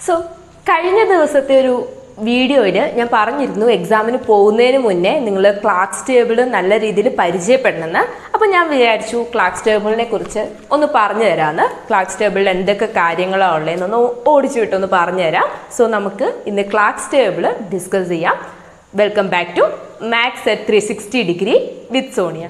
So കഴിഞ്ഞ ദിവസത്തെ ഒരു വീഡിയോയിൽ ഞാൻ പറഞ്ഞിരുന്നു എക്സാമിന് പോകുന്നതിന് മുന്നേ നിങ്ങൾ ക്ലാസ് ടേബിൾ നല്ല രീതിയിൽ പരിചയപ്പെടണമെന്ന്. അപ്പോൾ ഞാൻ വിചാരിച്ചു ക്ലാസ് ടേബിളിനെ കുറിച്ച് ഒന്ന് പറഞ്ഞു തരാമെന്ന്. ക്ലാസ് ടേബിളിൽ എന്തൊക്കെ കാര്യങ്ങളാണ് ഉള്ളതെന്നൊന്ന് ഓടിച്ചു വിട്ടൊന്ന് പറഞ്ഞു തരാം. സോ നമുക്ക് ഇന്ന് ക്ലാസ് ടേബിൾ ഡിസ്കസ് ചെയ്യാം. Welcome back to maths at 360 degree with Sonia.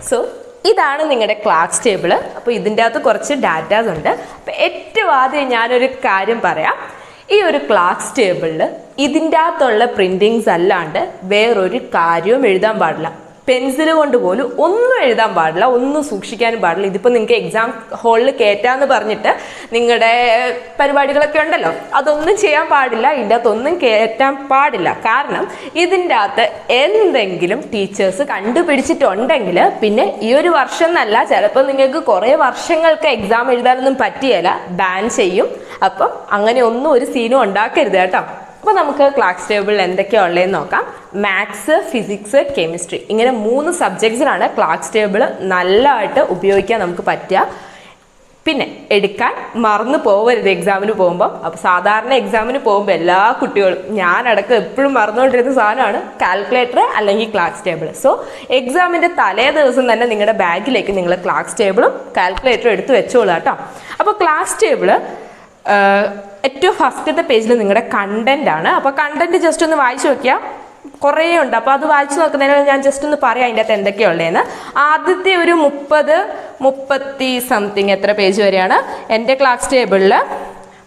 So ഇതാണ് നിങ്ങളുടെ ക്ലാസ് ടേബിൾ. അപ്പോൾ ഇതിൻ്റെ അകത്ത് കുറച്ച് ഡാറ്റാസ് ഉണ്ട്. അപ്പോൾ ഏറ്റവും ആദ്യം ഞാനൊരു കാര്യം പറയാം. ഈ ഒരു ക്ലാസ് ടേബിളിൽ ഇതിൻ്റെ അകത്തുള്ള പ്രിൻറ്റിങ്സ് അല്ലാണ്ട് വേറൊരു കാര്യവും എഴുതാൻ പാടില്ല. പെൻസിൽ കൊണ്ട് പോലും ഒന്നും എഴുതാൻ പാടില്ല, ഒന്നും സൂക്ഷിക്കാനും പാടില്ല. ഇതിപ്പോൾ നിങ്ങൾക്ക് എക്സാം ഹാളിൽ കയറ്റാമെന്ന് പറഞ്ഞിട്ട് നിങ്ങളുടെ പരിപാടികളൊക്കെ ഉണ്ടല്ലോ, അതൊന്നും ചെയ്യാൻ പാടില്ല. ഇതിൻ്റെ അകത്തൊന്നും കയറ്റാൻ പാടില്ല. കാരണം ഇതിൻ്റെ അകത്ത് എന്തെങ്കിലും ടീച്ചേഴ്സ് കണ്ടുപിടിച്ചിട്ടുണ്ടെങ്കിൽ പിന്നെ ഈ ഒരു വർഷം എന്നല്ല, ചിലപ്പോൾ നിങ്ങൾക്ക് കുറേ വർഷങ്ങൾക്ക് എക്സാം എഴുതാനൊന്നും പറ്റിയല്ല, ബാൻ ചെയ്യും. അപ്പം അങ്ങനെ ഒന്നും ഒരു സീനും ഉണ്ടാക്കരുത് കേട്ടോ. അപ്പോൾ നമുക്ക് ക്ലാസ് ടേബിളിൽ എന്തൊക്കെയാണ് ഉള്ളതെന്ന് നോക്കാം. മാത്സ്, ഫിസിക്സ്, കെമിസ്ട്രി, ഇങ്ങനെ 3 സബ്ജക്ട്സിലാണ് ക്ലാസ് ടേബിൾ നല്ലതായിട്ട് ഉപയോഗിക്കാൻ നമുക്ക് പറ്റുക. പിന്നെ എടുക്കാൻ മറന്നു പോകരുത് എക്സാമിന് പോകുമ്പോൾ. അപ്പോൾ സാധാരണ എക്സാമിന് പോകുമ്പോൾ എല്ലാ കുട്ടികളും, ഞാനടക്കം എപ്പോഴും മറന്നുകൊണ്ടിരുന്ന സാധനമാണ് കാൽക്കുലേറ്റർ അല്ലെങ്കിൽ ക്ലാസ് ടേബിൾ. സോ എക്സാമിൻ്റെ തലേ ദിവസം തന്നെ നിങ്ങളുടെ ബാഗിലേക്ക് നിങ്ങൾ ക്ലാസ് ടേബിളും കാൽക്കുലേറ്ററും എടുത്ത് വെച്ചോളൂ കേട്ടോ. അപ്പോൾ ക്ലാസ് ടേബിൾ ഏറ്റവും ഫസ്റ്റത്തെ പേജിൽ നിങ്ങളുടെ കണ്ടന്റ് ആണ്. അപ്പോൾ കണ്ടന്റ് ജസ്റ്റ് ഒന്ന് വായിച്ചു നോക്കിയാൽ കുറേ ഉണ്ട്. അപ്പോൾ അത് വായിച്ചു നോക്കുന്നതിന് ഞാൻ ജസ്റ്റ് ഒന്ന് പറയാം അതിൻ്റെ അകത്ത് എന്തൊക്കെയുള്ളതെന്ന്. ആദ്യത്തെ ഒരു 30 സംതിങ് എത്ര പേജ് വരെയാണ് എൻ്റെ ക്ലാസ് ടേബിളിൽ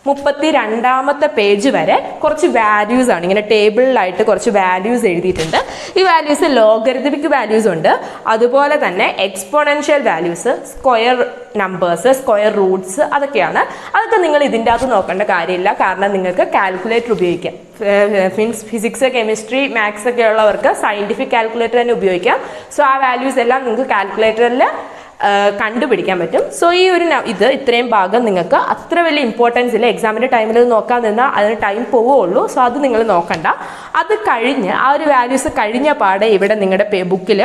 32ാമത്തെ പേജ് വരെ കുറച്ച് വാല്യൂസ് ആണ്. ഇങ്ങനെ ടേബിളിലായിട്ട് കുറച്ച് വാല്യൂസ് എഴുതിയിട്ടുണ്ട്. ഈ വാല്യൂസ് ലോഗരിതമിക് വാല്യൂസ് ഉണ്ട്, അതുപോലെ തന്നെ exponential values, square numbers, square Roots, അതൊക്കെയാണ്. അതൊക്കെ നിങ്ങൾ ഇതിൻ്റെ അകത്ത് നോക്കേണ്ട കാര്യമില്ല, കാരണം നിങ്ങൾക്ക് കാൽക്കുലേറ്റർ ഉപയോഗിക്കാം. മീൻസ് ഫിസിക്സ്, കെമിസ്ട്രി, മാത്സ് ഒക്കെ ഉള്ളവർക്ക് സയൻറ്റിഫിക് കാൽക്കുലേറ്റർ തന്നെ ഉപയോഗിക്കാം. സോ ആ വാല്യൂസ് എല്ലാം നിങ്ങൾക്ക് കാൽക്കുലേറ്ററിൽ കണ്ടുപിടിക്കാൻ പറ്റും. സോ ഈ ഒരു ഇത്രയും ഭാഗം നിങ്ങൾക്ക് അത്ര വലിയ ഇമ്പോർട്ടൻസ് ഇല്ല. എക്സാമിൻ്റെ ടൈമിൽ നോക്കാൻ നിന്നാൽ അതിന് ടൈം പോവുകയുള്ളൂ. സോ അത് നിങ്ങൾ നോക്കണ്ട. അത് കഴിഞ്ഞ് ആ ഒരു വാല്യൂസ് കഴിഞ്ഞ പാടെ ഇവിടെ നിങ്ങളുടെ ബുക്കിൽ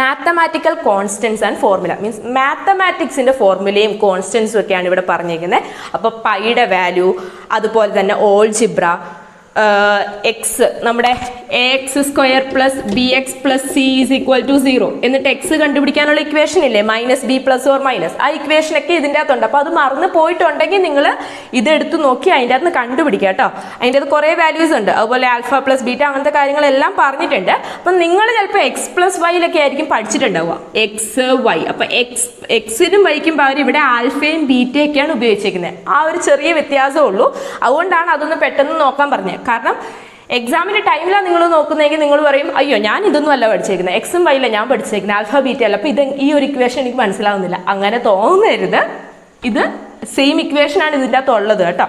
mathematical constants and formula, means മാത്തമാറ്റിക്സിൻ്റെ ഫോർമുലയും കോൺസ്റ്റൻസും ഒക്കെയാണ് ഇവിടെ പറഞ്ഞിരിക്കുന്നത്. അപ്പോൾ പൈയുടെ വാല്യൂ, അതുപോലെ തന്നെ ഓൾജിബ്ര, എക്സ്, നമ്മുടെ AX² + BX + C = 0, എന്നിട്ട് എക്സ് കണ്ടുപിടിക്കാനുള്ള ഇക്വേഷൻ ഇല്ലേ, -b + or - ആ ഇക്വേഷനൊക്കെ ഇതിൻ്റെ അകത്തുണ്ട്. അപ്പോൾ അത് മറന്നു പോയിട്ടുണ്ടെങ്കിൽ നിങ്ങൾ ഇതെടുത്ത് നോക്കി അതിൻ്റെ അകത്ത് കണ്ടുപിടിക്കുക കേട്ടോ. അതിൻ്റെ അകത്ത് കുറേ വാല്യൂസ് ഉണ്ട്. അതുപോലെ ആൽഫ + ബീറ്റ, അങ്ങനത്തെ കാര്യങ്ങളെല്ലാം പറഞ്ഞിട്ടുണ്ട്. അപ്പം നിങ്ങൾ ചിലപ്പോൾ X + Y ആയിരിക്കും പഠിച്ചിട്ടുണ്ടാവുക, XY. അപ്പം എക്സിനും വൈക്കും പകരം ഇവിടെ ആൽഫയും ബീറ്റയൊക്കെയാണ് ഉപയോഗിച്ചിരിക്കുന്നത്. ആ ഒരു ചെറിയ വ്യത്യാസമേ ഉള്ളൂ. അതുകൊണ്ടാണ് അതൊന്ന് പെട്ടെന്ന് നോക്കാൻ പറഞ്ഞത്. കാരണം എക്സാമിൻ്റെ ടൈമിലാണ് നിങ്ങൾ നോക്കുന്നതെങ്കിൽ നിങ്ങൾ പറയും, അയ്യോ ഞാൻ ഇതൊന്നും അല്ല പഠിച്ചേക്കുന്നത്, എക്സും വൈയില്ല ഞാൻ പഠിച്ചേക്കുന്നത്, ആൽഫ ബീറ്റ അല്ല, അപ്പോൾ ഈ ഒരു ഇക്വേഷൻ എനിക്ക് മനസ്സിലാവുന്നില്ല, അങ്ങനെ തോന്നരുത്. ഇത് സെയിം ഇക്വേഷനാണ് ഇതിൻ്റെ അകത്ത് ഉള്ളത് കേട്ടോ.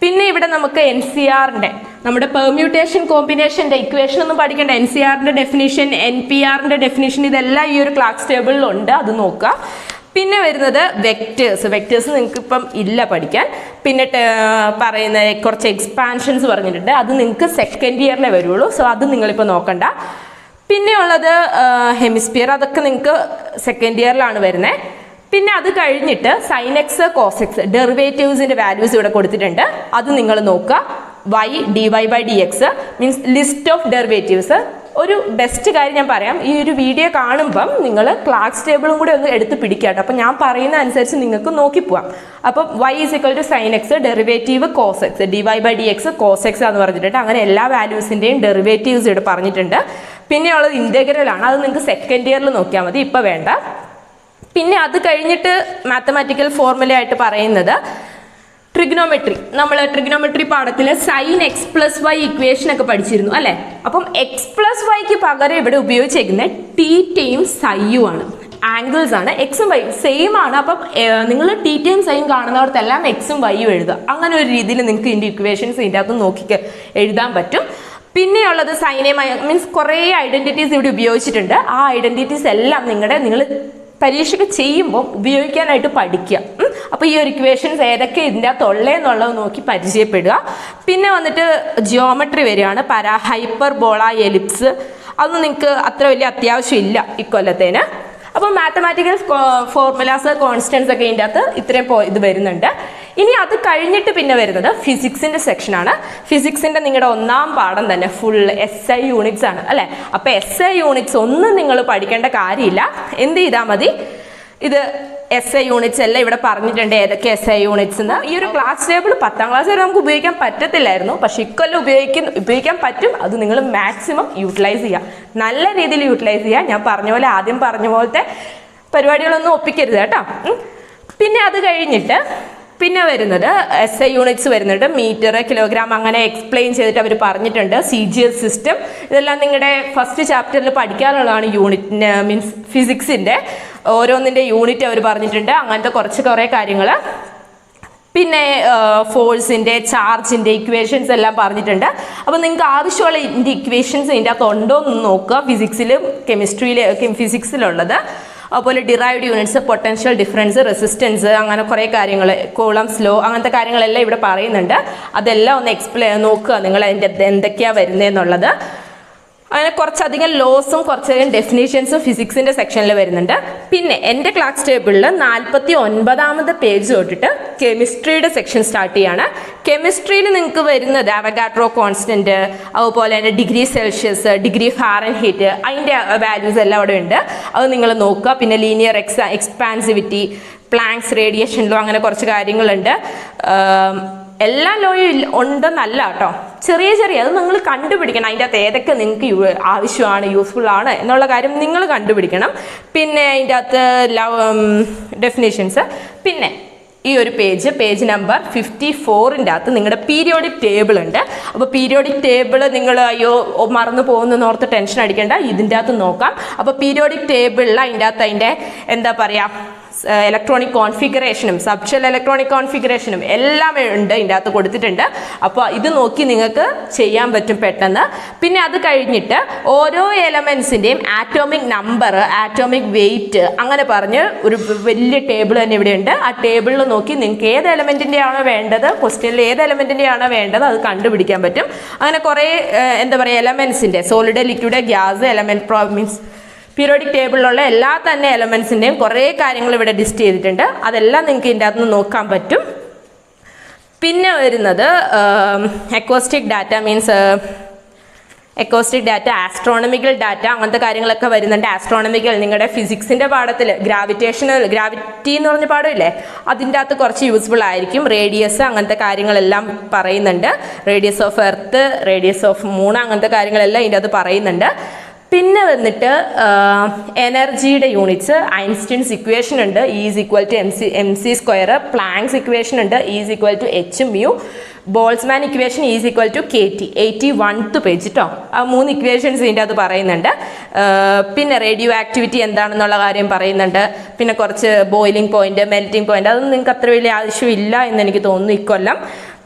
പിന്നെ ഇവിടെ നമുക്ക് NCRൻ്റെ, നമ്മുടെ പെർമ്യൂട്ടേഷൻ കോമ്പിനേഷൻ്റെ ഇക്വേഷൻ ഒന്നും പഠിക്കേണ്ട. NCRൻ്റെ ഡെഫിനിഷൻ, NPRൻ്റെ ഡെഫിനിഷൻ, ഇതെല്ലാം ഈ ഒരു ക്ലാസ് ടേബിളിലുണ്ട്, അത് നോക്കുക. പിന്നെ വരുന്നത് വെക്റ്റേഴ്സ് നിങ്ങൾക്ക് ഇപ്പം ഇല്ല പഠിക്കാൻ. പിന്നെ പറയുന്ന കുറച്ച് എക്സ്പാൻഷൻസ് പറഞ്ഞിട്ടുണ്ട്, അത് നിങ്ങൾക്ക് സെക്കൻഡ് ഇയറിലേ വരുള്ളൂ. സോ അത് നിങ്ങളിപ്പോൾ നോക്കണ്ട. പിന്നെ ഉള്ളത് ഹെമിസ്ഫിയർ, അതൊക്കെ നിങ്ങൾക്ക് സെക്കൻഡ് ഇയറിലാണ് വരുന്നത്. പിന്നെ അത് കഴിഞ്ഞിട്ട് sin x cos x ഡെറിവേറ്റീവ്സിൻ്റെ വാല്യൂസ് ഇവിടെ കൊടുത്തിട്ടുണ്ട്, അത് നിങ്ങൾ നോക്കുക. y dy/dx means list of derivatives. ഒരു ബെസ്റ്റ് കാര്യം ഞാൻ പറയാം, ഈ ഒരു വീഡിയോ കാണുമ്പം നിങ്ങൾ ക്ലാസ് ടേബിളും കൂടി ഒന്ന് എടുത്ത് പിടിക്കാട്ടോ. അപ്പം ഞാൻ പറയുന്ന അനുസരിച്ച് നിങ്ങൾക്ക് നോക്കിപ്പോവാം. അപ്പം y = sin x derivative cos x dy/dx cos x എന്ന് പറഞ്ഞിട്ടുണ്ട്. അങ്ങനെ എല്ലാ വാല്യൂസിൻ്റെയും ഡെറിവേറ്റീവ്സ് ഇവിടെ പറഞ്ഞിട്ടുണ്ട്. പിന്നെ ഉള്ളത് ഇൻ്റഗ്രലാണ്, അത് നിങ്ങൾക്ക് സെക്കൻഡ് ഇയറിൽ നോക്കിയാൽ മതി, ഇപ്പം വേണ്ട. പിന്നെ അത് കഴിഞ്ഞിട്ട് മാത്തമാറ്റിക്കൽ ഫോർമുല ആയിട്ട് പറയുന്നത് ട്രിഗ്നോമെട്രി. നമ്മൾ ട്രിഗ്നോമെട്രി പാഠത്തിൽ sin x + y ഇക്വേഷൻ ഒക്കെ പഠിച്ചിരുന്നു അല്ലേ. അപ്പം x + yക്ക് പകരം ഇവിടെ ഉപയോഗിച്ചേക്കുന്നത് തീറ്റയും സൈയും ആണ്. ആംഗിൾസ് ആണ്. എക്സും വൈയും സെയിം ആണ്. അപ്പം നിങ്ങൾ ടീറ്റയും സൈൻ കാണുന്നവർക്കെല്ലാം എക്സും വൈയും എഴുതുക. അങ്ങനെ ഒരു രീതിയിൽ നിങ്ങൾക്ക് ഇതിൻ്റെ ഇക്വേഷൻസ് ഇതിൻ്റെ അകത്ത് നോക്കി എഴുതാൻ പറ്റും. പിന്നെയുള്ളത് സൈനെ മീൻസ് കുറേ ഐഡൻറ്റിറ്റീസ് ഇവിടെ ഉപയോഗിച്ചിട്ടുണ്ട്. ആ ഐഡൻറ്റിറ്റീസ് എല്ലാം നിങ്ങൾ പരീക്ഷയ്ക്ക് ചെയ്യുമ്പോൾ ഉപയോഗിക്കാനായിട്ട് പഠിക്കുക. അപ്പോൾ ഈ ഒരു ഇക്വേഷൻസ് ഏതൊക്കെ ഇതിൻ്റെ അകത്ത് ഉള്ളതെന്നുള്ളത് നോക്കി പരിചയപ്പെടുക. പിന്നെ വന്നിട്ട് ജിയോമെട്രി വരികയാണ്. ഹൈപ്പർബോള, എലിപ്സ് അതൊന്നും നിങ്ങൾക്ക് അത്ര വലിയ അത്യാവശ്യമില്ല ഇക്കൊല്ലത്തേന്. അപ്പോൾ മാത്തമാറ്റിക്കൽ ഫോർമുലാസ്, കോൺസ്റ്റൻസ് ഒക്കെ ഇതിൻ്റെ അകത്ത് ഇത്രയും ഇത് വരുന്നുണ്ട്. ഇനി അത് കഴിഞ്ഞിട്ട് പിന്നെ വരുന്നത് ഫിസിക്സിൻ്റെ സെക്ഷനാണ്. ഫിസിക്സിൻ്റെ നിങ്ങളുടെ ഒന്നാം പാഠം തന്നെ ഫുൾ SI യൂണിറ്റ്സ് ആണ് അല്ലേ. അപ്പോൾ SI യൂണിറ്റ്സ് ഒന്നും നിങ്ങൾ പഠിക്കേണ്ട കാര്യമില്ല. എന്ത് ചെയ്താൽ മതി, ഇത് SI യൂണിറ്റ്സ് എല്ലാം ഇവിടെ പറഞ്ഞിട്ടുണ്ട് ഏതൊക്കെ SI യൂണിറ്റ്സ് എന്ന്. ഈ ഒരു ക്ലാസ് ടേബിൾ 10ാം ക്ലാസ് വരെ നമുക്ക് ഉപയോഗിക്കാൻ പറ്റത്തില്ലായിരുന്നു. പക്ഷെ ഇക്കൊല്ലം ഉപയോഗിക്കാൻ പറ്റും. അത് നിങ്ങൾ മാക്സിമം യൂട്ടിലൈസ് ചെയ്യുക, നല്ല രീതിയിൽ യൂട്ടിലൈസ് ചെയ്യുക. ഞാൻ ആദ്യം പറഞ്ഞ പോലത്തെ പരിപാടികളൊന്നും ഒപ്പിക്കരുത് കേട്ടോ. പിന്നെ അത് കഴിഞ്ഞിട്ട് പിന്നെ വരുന്നത് SI യൂണിറ്റ്സ് വരുന്നുണ്ട്. മീറ്റർ, കിലോഗ്രാം അങ്ങനെ എക്സ്പ്ലെയിൻ ചെയ്തിട്ട് അവർ പറഞ്ഞിട്ടുണ്ട്. CGS സിസ്റ്റം ഇതെല്ലാം നിങ്ങളുടെ ഫസ്റ്റ് ചാപ്റ്ററിൽ പഠിക്കാനുള്ളതാണ്. യൂണിറ്റിന് മീൻസ് ഫിസിക്സിൻ്റെ ഓരോന്നിൻ്റെ യൂണിറ്റ് അവർ പറഞ്ഞിട്ടുണ്ട്. അങ്ങനത്തെ കുറേ കാര്യങ്ങൾ. പിന്നെ ഫോഴ്സിൻ്റെ, ചാർജിൻ്റെ ഇക്വേഷൻസ് എല്ലാം പറഞ്ഞിട്ടുണ്ട്. അപ്പോൾ നിങ്ങൾക്ക് ആവശ്യമുള്ള ഇതിൻ്റെ ഇക്വേഷൻസ് ഇതിൻ്റെ അകത്ത് ഉണ്ടോ എന്ന് നോക്കുക. ഫിസിക്സിലുള്ളത് അതുപോലെ derived units, potential difference, resistance, അങ്ങനെ കുറേ കാര്യങ്ങൾ, കൂളംസ് ലോ അങ്ങനത്തെ കാര്യങ്ങളെല്ലാം ഇവിടെ പറയുന്നുണ്ട്. അതെല്ലാം ഒന്ന് നോക്കുക നിങ്ങൾ അതിൻ്റെ എന്തൊക്കെയാണ് വരുന്നതെന്നുള്ളത്. അങ്ങനെ കുറച്ചധികം ലോസും കുറച്ചധികം ഡെഫിനേഷൻസും ഫിസിക്സിൻ്റെ സെക്ഷനിൽ വരുന്നുണ്ട്. പിന്നെ എൻ്റെ ക്ലാസ് ടേബിളിൽ 49ാമത്തെ പേജ് തൊട്ടിട്ട് കെമിസ്ട്രിയുടെ സെക്ഷൻ സ്റ്റാർട്ട് ചെയ്യാണ്. കെമിസ്ട്രിയിൽ നിങ്ങൾക്ക് വരുന്നത് അവഗാഡ്രോ കോൺസ്റ്റൻറ്റ്, അതുപോലെ തന്നെ ഡിഗ്രി സെൽഷ്യസ്, ഡിഗ്രി ഫാരൻഹീറ്റ്, അതിൻ്റെ വാല്യൂസ് എല്ലാം അവിടെ ഉണ്ട്. അത് നിങ്ങൾ നോക്കുക. പിന്നെ ലീനിയർ എക്സ്പാൻസിവിറ്റി, പ്ലാങ്ക്സ് റേഡിയേഷൻ ലോ, അങ്ങനെ കുറച്ച് കാര്യങ്ങളുണ്ട്. എല്ലാ ലോയും ഉണ്ടെന്നല്ല കേട്ടോ, ചെറിയ അത് നിങ്ങൾ കണ്ടുപിടിക്കണം. അതിൻ്റെ അകത്ത് ഏതൊക്കെ നിങ്ങൾക്ക് ആവശ്യമാണ്, യൂസ്ഫുൾ ആണ് എന്നുള്ള കാര്യം നിങ്ങൾ കണ്ടുപിടിക്കണം. പിന്നെ അതിൻ്റെ അകത്ത് ഡെഫിനേഷൻസ്. പിന്നെ ഈ ഒരു പേജ് നമ്പർ 54ൻ്റെ അകത്ത് നിങ്ങളുടെ പീരിയോഡിക് ടേബിൾ ഉണ്ട്. അപ്പോൾ പീരിയോഡിക് ടേബിൾ നിങ്ങൾ മറന്നു പോകുന്നതെന്ന് ഓർത്ത് ടെൻഷൻ അടിക്കേണ്ട, ഇതിൻ്റെ അകത്ത് നോക്കാം. അപ്പോൾ പീരിയോഡിക് ടേബിളിൽ അതിൻ്റെ എന്താ പറയുക, ഇലക്ട്രോണിക് കോൺഫിഗറേഷനും സബ്ഷെൽ ഇലക്ട്രോണിക് കോൺഫിഗറേഷനും എല്ലാം ഉണ്ട് ഇതിൻ്റെ അകത്ത് കൊടുത്തിട്ടുണ്ട്. അപ്പോൾ ഇത് നോക്കി നിങ്ങൾക്ക് ചെയ്യാൻ പറ്റും പെട്ടെന്ന്. പിന്നെ അത് കഴിഞ്ഞിട്ട് ഓരോ എലമെൻസിൻ്റെയും ആറ്റോമിക് നമ്പർ, ആറ്റോമിക് വെയിറ്റ് അങ്ങനെ പറഞ്ഞ് ഒരു വലിയ ടേബിൾ തന്നെ ഇവിടെ ഉണ്ട്. ആ ടേബിളിൽ നോക്കി നിങ്ങൾക്ക് ഏത് എലമെൻറ്റിൻ്റെ ആണോ വേണ്ടത്, ക്വസ്റ്റ്യനിൽ ഏത് എലമെൻറ്റിൻ്റെ ആണോ വേണ്ടത് അത് കണ്ടുപിടിക്കാൻ പറ്റും. അങ്ങനെ കുറേ എന്താ പറയുക എലമെൻസിൻ്റെ solid, liquid, gas, element means periodic ടേബിളിലുള്ള എല്ലാ തന്നെ എലമെൻസിൻ്റെയും കുറേ കാര്യങ്ങൾ ഇവിടെ ലിസ്റ്റ് ചെയ്തിട്ടുണ്ട്. അതെല്ലാം നിങ്ങൾക്ക് ഇതിൻ്റെ അകത്ത് നോക്കാൻ പറ്റും. പിന്നെ വരുന്നത് acoustic data means acoustic data, astronomical data അങ്ങനത്തെ കാര്യങ്ങളൊക്കെ വരുന്നുണ്ട്. ആസ്ട്രോണമിക്കൽ നിങ്ങളുടെ ഫിസിക്സിൻ്റെ പാഠത്തിൽ ഗ്രാവിറ്റി എന്ന് പറഞ്ഞ പാഠമില്ലേ, അതിൻ്റെ അകത്ത് കുറച്ച് യൂസ്ഫുൾ ആയിരിക്കും. റേഡിയസ് അങ്ങനത്തെ കാര്യങ്ങളെല്ലാം പറയുന്നുണ്ട്. Radius of earth, radius of moon അങ്ങനത്തെ കാര്യങ്ങളെല്ലാം ഇതിൻ്റെ അകത്ത് പറയുന്നുണ്ട്. പിന്നെ വന്നിട്ട് എനർജിയുടെ യൂണിറ്റ്സ്, ഐൻസ്റ്റീൻസ് ഇക്വേഷൻ ഉണ്ട്, E=mc², പ്ലാങ്ക്സ് ഇക്വേഷൻ ഉണ്ട്, E=h/μ, Boltzmann equation E=kT. 81th page കേട്ടോ. ആ 3 ഇക്വേഷൻസ് ഇതിൻ്റെ അത് പറയുന്നുണ്ട്. പിന്നെ റേഡിയോ ആക്ടിവിറ്റി എന്താണെന്നുള്ള കാര്യം പറയുന്നുണ്ട്. പിന്നെ കുറച്ച് ബോയിലിംഗ് പോയിന്റ്, മെൽറ്റിംഗ് പോയിന്റ്, അതൊന്നും നിങ്ങൾക്ക് അത്ര വലിയ ആവശ്യമില്ല എന്ന് എനിക്ക് തോന്നുന്നു ഇക്കൊല്ലം.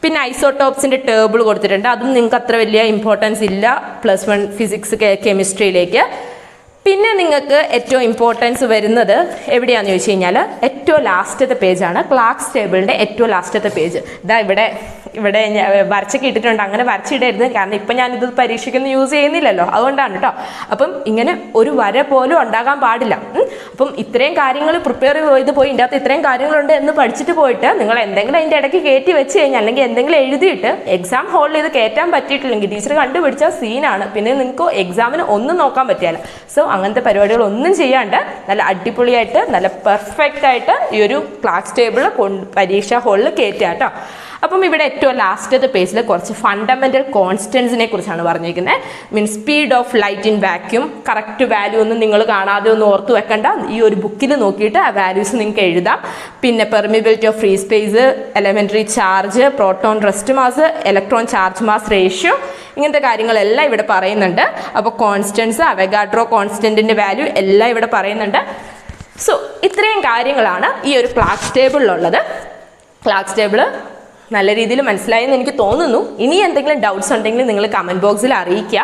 പിന്നെ ഐസോട്ടോപ്സിൻ്റെ ടേബിൾ കൊടുത്തിട്ടുണ്ട്. അതും നിങ്ങൾക്ക് അത്ര വലിയ ഇമ്പോർട്ടൻസ് ഇല്ല +1 ഫിസിക്സ് കെമിസ്ട്രിയിലേക്ക്. പിന്നെ നിങ്ങൾക്ക് ഏറ്റവും ഇമ്പോർട്ടൻസ് വരുന്നത് എവിടെയാണെന്ന് ചോദിച്ചു കഴിഞ്ഞാൽ ഏറ്റവും ലാസ്റ്റത്തെ പേജാണ്. ക്ലാസ് ടേബിളിൻ്റെ ഏറ്റവും ലാസ്റ്റത്തെ പേജ്. ഇതാ ഇവിടെ വരച്ചൊക്കെ ഇട്ടിട്ടുണ്ട്. അങ്ങനെ വരച്ചിടരുത്, കാരണം ഇപ്പം ഞാനിത് പരീക്ഷയ്ക്കൊന്നും യൂസ് ചെയ്യുന്നില്ലല്ലോ, അതുകൊണ്ടാണ് കേട്ടോ. അപ്പം ഇങ്ങനെ ഒരു വര പോലും ഉണ്ടാകാൻ പാടില്ല. അപ്പം ഇത്രയും കാര്യങ്ങൾ പ്രിപ്പയർ ചെയ്ത് പോയി ഇതിൻ്റെ അകത്ത് ഇത്രയും കാര്യങ്ങളുണ്ട് എന്ന് പഠിച്ചിട്ട് പോയിട്ട് നിങ്ങൾ എന്തെങ്കിലും അതിൻ്റെ ഇടയ്ക്ക് കയറ്റി വെച്ച് കഴിഞ്ഞാൽ അല്ലെങ്കിൽ എന്തെങ്കിലും എഴുതിയിട്ട് എക്സാം ഹോളിൽ ഇത് കയറ്റാൻ പറ്റിയിട്ടില്ലെങ്കിൽ ടീച്ചർ കണ്ടുപിടിച്ച സീനാണ്. പിന്നെ നിങ്ങൾക്ക് എക്സാമിന് ഒന്നും നോക്കാൻ പറ്റില്ല. സോ അങ്ങനത്തെ പരിപാടികളൊന്നും ചെയ്യാണ്ട് നല്ല അടിപൊളിയായിട്ട് നല്ല പെർഫെക്റ്റ് ആയിട്ട് ഈ ഒരു ക്ലാസ് ടേബിൾ പരീക്ഷാ ഹോളിൽ കയറ്റുക കേട്ടോ. അപ്പം ഇവിടെ ഏറ്റവും ലാസ്റ്റത്തെ പേജിൽ കുറച്ച് ഫണ്ടമെൻ്റൽ കോൺസ്റ്റൻസിനെ കുറിച്ചാണ് പറഞ്ഞിരിക്കുന്നത്. Means speed of light in vacuum, correct value ഒന്നും നിങ്ങൾ കാണാതെ ഒന്നും ഓർത്ത് വെക്കണ്ട, ഈ ഒരു ബുക്കിൽ നോക്കിയിട്ട് ആ വാല്യൂസ് നിങ്ങൾക്ക് എഴുതാം. പിന്നെ permeability of free space, elementary charge, proton rest mass, electron charge mass ratio, ഇങ്ങനത്തെ കാര്യങ്ങളെല്ലാം ഇവിടെ പറയുന്നുണ്ട്. അപ്പോൾ കോൺസ്റ്റൻസ്, അവഗാഡ്രോ കോൺസ്റ്റൻറ്റിൻ്റെ വാല്യൂ എല്ലാം ഇവിടെ പറയുന്നുണ്ട്. സോ ഇത്രയും കാര്യങ്ങളാണ് ഈ ഒരു ക്ലാസ് ടേബിളിലുള്ളത്. ക്ലാസ് ടേബിൾ നല്ല രീതിയിൽ മനസ്സിലായെന്ന് എനിക്ക് തോന്നുന്നു. ഇനി എന്തെങ്കിലും ഡൗട്ട്സ് ഉണ്ടെങ്കിൽ നിങ്ങൾ കമൻറ്റ് ബോക്സിൽ അറിയിക്കുക.